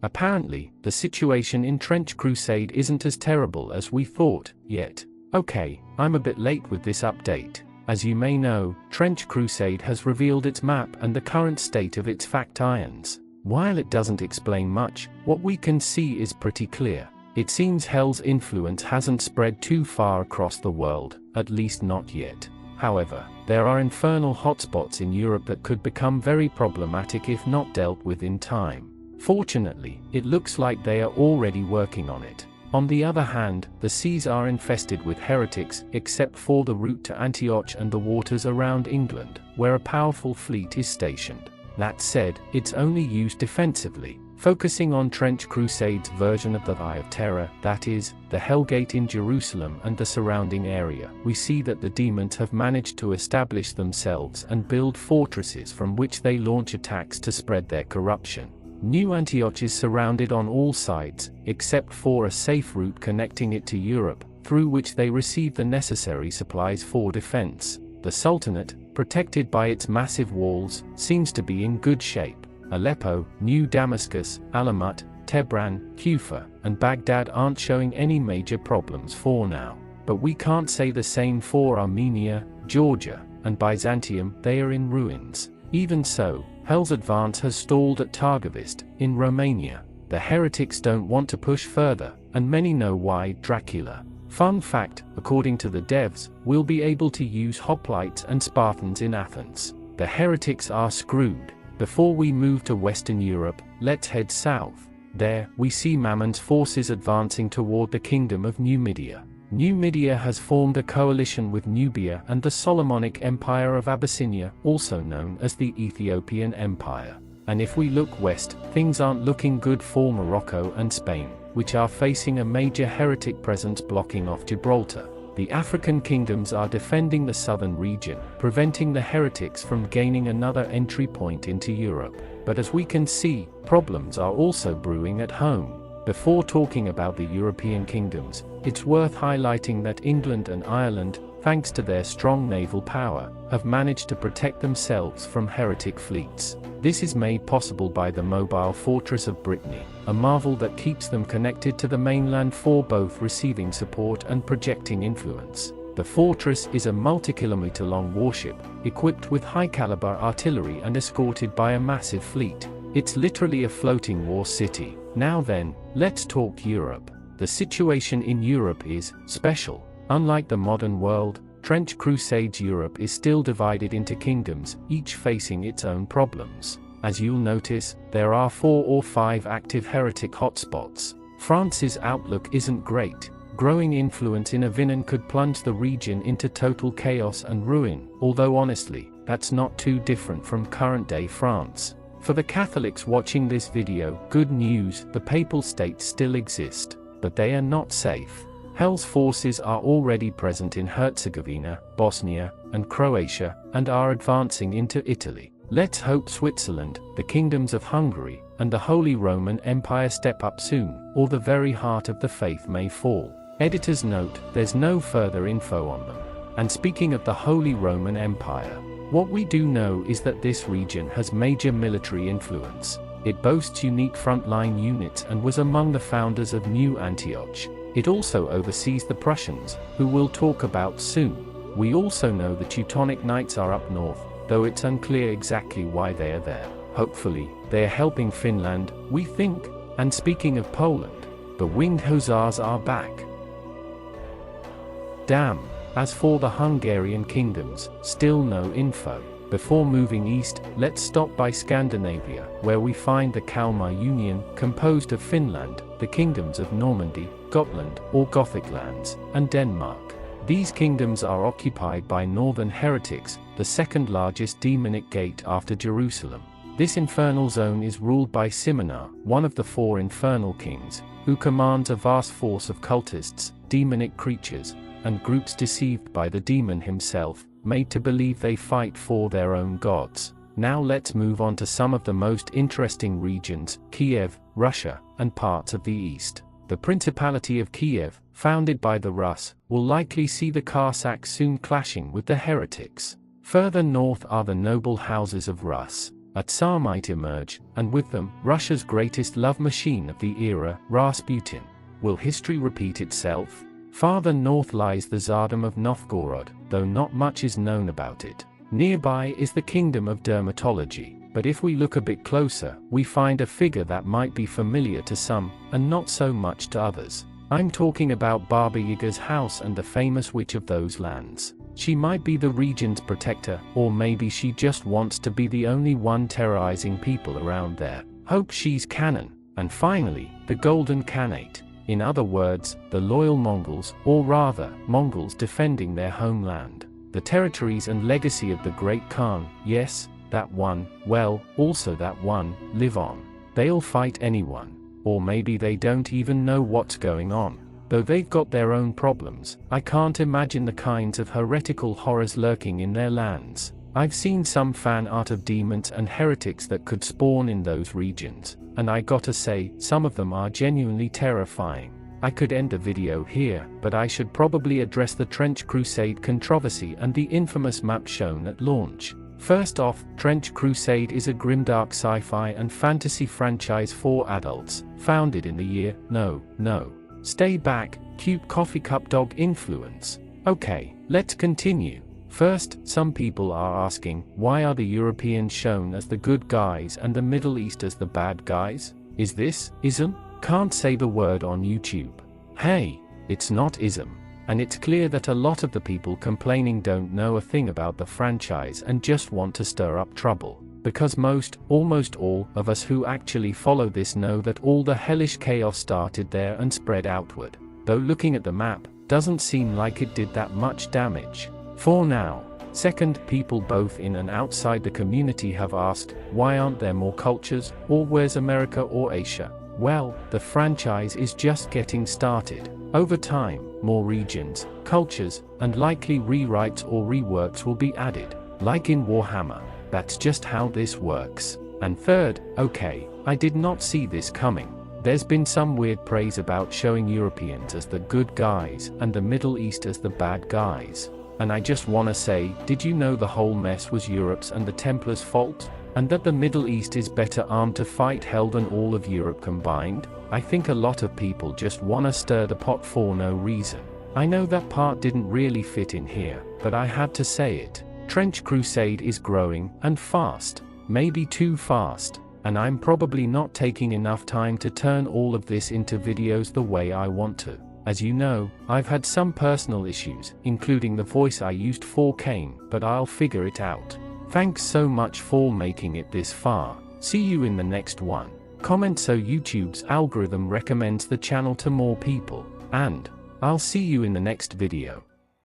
Apparently, the situation in Trench Crusade isn't as terrible as we thought, yet. Okay, I'm a bit late with this update. As you may know, Trench Crusade has revealed its map and the current state of its fact irons. While it doesn't explain much, what we can see is pretty clear. It seems Hell's influence hasn't spread too far across the world, at least not yet. However, there are infernal hotspots in Europe that could become very problematic if not dealt with in time. Fortunately, it looks like they are already working on it. On the other hand, the seas are infested with heretics, except for the route to Antioch and the waters around England, where a powerful fleet is stationed. That said, it's only used defensively, focusing on Trench Crusade's version of the Eye of Terror, that is, the Hellgate in Jerusalem and the surrounding area. We see that the demons have managed to establish themselves and build fortresses from which they launch attacks to spread their corruption. New Antioch is surrounded on all sides, except for a safe route connecting it to Europe, through which they receive the necessary supplies for defense. The Sultanate, protected by its massive walls, seems to be in good shape. Aleppo, New Damascus, Alamut, Tehran, Kufa, and Baghdad aren't showing any major problems for now. But we can't say the same for Armenia, Georgia, and Byzantium. They are in ruins. Even so, Hell's advance has stalled at Targovist, in Romania. The heretics don't want to push further, and many know why. Dracula. Fun fact, according to the devs, we'll be able to use hoplites and Spartans in Athens. The heretics are screwed. Before we move to Western Europe, let's head south. There, we see Mammon's forces advancing toward the kingdom of Numidia. Numidia has formed a coalition with Nubia and the Solomonic Empire of Abyssinia, also known as the Ethiopian Empire. And if we look west, things aren't looking good for Morocco and Spain, which are facing a major heretic presence blocking off Gibraltar. The African kingdoms are defending the southern region, preventing the heretics from gaining another entry point into Europe. But as we can see, problems are also brewing at home. Before talking about the European kingdoms, it's worth highlighting that England and Ireland, thanks to their strong naval power, have managed to protect themselves from heretic fleets. This is made possible by the mobile fortress of Brittany, a marvel that keeps them connected to the mainland for both receiving support and projecting influence. The fortress is a multi-kilometer-long warship, equipped with high-caliber artillery and escorted by a massive fleet. It's literally a floating war city. Now then, let's talk Europe. The situation in Europe is special. Unlike the modern world, Trench Crusade's Europe is still divided into kingdoms, each facing its own problems. As you'll notice, there are 4 or 5 active heretic hotspots. France's outlook isn't great. Growing influence in Avignon could plunge the region into total chaos and ruin, although honestly, that's not too different from current-day France. For the Catholics watching this video, good news, the Papal States still exist, but they are not safe. Hell's forces are already present in Herzegovina, Bosnia, and Croatia, and are advancing into Italy. Let's hope Switzerland, the kingdoms of Hungary, and the Holy Roman Empire step up soon, or the very heart of the faith may fall. Editor's note, there's no further info on them. And speaking of the Holy Roman Empire, what we do know is that this region has major military influence. It boasts unique frontline units and was among the founders of New Antioch. It also oversees the Prussians, who we'll talk about soon. We also know the Teutonic Knights are up north, though it's unclear exactly why they are there. Hopefully, they're helping Finland, we think. And speaking of Poland, the Winged Hussars are back. Damn. As for the Hungarian kingdoms, still no info. Before moving east, let's stop by Scandinavia, where we find the Kalmar Union, composed of Finland, the kingdoms of Normandy, Gotland, or Gothic lands, and Denmark. These kingdoms are occupied by northern heretics, the second largest demonic gate after Jerusalem. This infernal zone is ruled by Simonar, one of the 4 infernal kings, who commands a vast force of cultists, demonic creatures, and groups deceived by the demon himself, made to believe they fight for their own gods. Now let's move on to some of the most interesting regions: Kiev, Russia, and parts of the east. The Principality of Kiev, founded by the Rus, will likely see the Cossacks soon clashing with the heretics. Further north are the noble houses of Rus. a Tsar might emerge, and with them, Russia's greatest love machine of the era, Rasputin. Will history repeat itself? Farther north lies the Tsardom of Novgorod, though not much is known about it. Nearby is the kingdom of dermatology, but if we look a bit closer, we find a figure that might be familiar to some, and not so much to others. I'm talking about Baba Yaga's house and the famous witch of those lands. She might be the region's protector, or maybe she just wants to be the only one terrorizing people around there. Hope she's canon. And finally, the Golden Khanate. In other words, the loyal Mongols, or rather, Mongols defending their homeland. The territories and legacy of the Great Khan, yes, that one, well, also that one, live on. They'll fight anyone. Or maybe they don't even know what's going on. Though they've got their own problems, I can't imagine the kinds of heretical horrors lurking in their lands. I've seen some fan art of demons and heretics that could spawn in those regions, and I gotta say, some of them are genuinely terrifying. I could end the video here, but I should probably address the Trench Crusade controversy and the infamous map shown at launch. First off, Trench Crusade is a grimdark sci-fi and fantasy franchise for adults, founded in the year, no, stay back, cute coffee cup dog influence. Okay, let's continue. First, some people are asking, why are the Europeans shown as the good guys and the Middle East as the bad guys? Is this ism? Can't say the word on YouTube. Hey, it's not ism. And it's clear that a lot of the people complaining don't know a thing about the franchise and just want to stir up trouble. Because almost all of us who actually follow this know that all the hellish chaos started there and spread outward. Though looking at the map, doesn't seem like it did that much damage. For now. Second, people both in and outside the community have asked, why aren't there more cultures, or where's America or Asia? Well, the franchise is just getting started. Over time, more regions, cultures, and likely rewrites or reworks will be added, like in Warhammer. That's just how this works. And third, okay, I did not see this coming. There's been some weird praise about showing Europeans as the good guys and the Middle East as the bad guys. And I just wanna say, did you know the whole mess was Europe's and the Templars' fault? And that the Middle East is better armed to fight hell than all of Europe combined? I think a lot of people just wanna stir the pot for no reason. I know that part didn't really fit in here, but I had to say it. Trench Crusade is growing, and fast. Maybe too fast. And I'm probably not taking enough time to turn all of this into videos the way I want to. As you know, I've had some personal issues, including the voice I used for Kane, but I'll figure it out. Thanks so much for making it this far. See you in the next one. Comment so YouTube's algorithm recommends the channel to more people. And I'll see you in the next video.